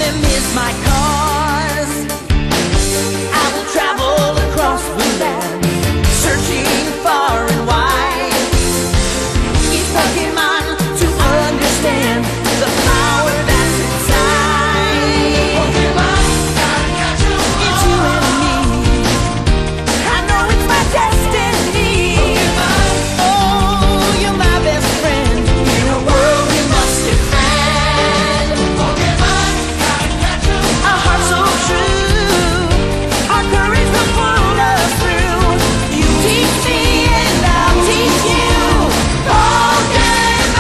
them is my cause. I will travel across the land, searching far and wide. Each Pokemon to understand the power that's inside. Pokemon, gotta catch 'em all. It's you and me. I know it's my destiny. Pokemon, oh, you're my best friend in a world we must defend. Pokemon, gotta catch 'em all. A heart so true, our courage will pull us through. You teach me and I'll teach you. Pokemon,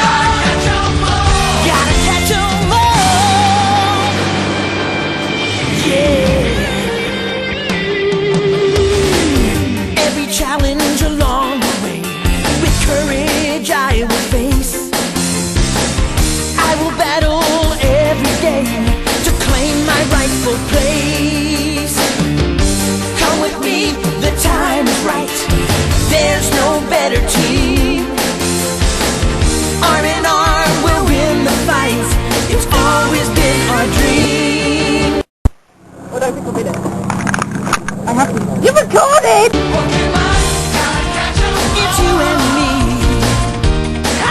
gotta catch 'em all. Gotta catch 'em all. Yeah. Every challenge along the way, with courage I will face. I will battle every day to claim my rightful place. Come with me, the time is right. There's no better team. Arm in arm, we'll win the fight. It's always been our dream. I don't think I'll be there. I have to. You recorded! Pokemon, gotta catch 'em all. It's you and me.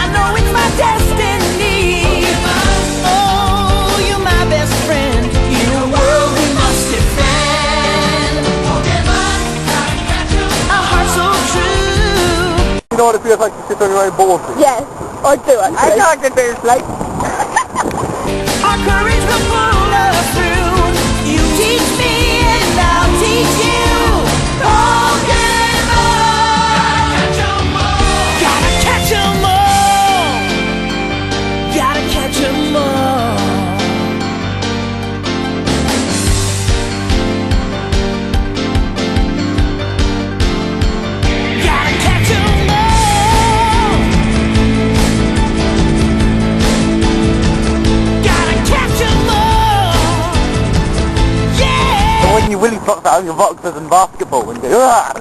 I know it's my destiny. Pokemon, oh, you're my best friend in a world we must defend. Pokemon, gotta catch 'em all. A heart so true. You know what it feels like to sit on your own board? Yes, I do it. I can't get this, like... Our courage will pull us through. You teach me and I'll teach you. Pokemon, gotta catch 'em all. Gotta catch 'em all. Gotta catch 'em all. Gotta catch 'em all. Yeah. When you really fuck out your boxers and basketball and go, "Ugh!"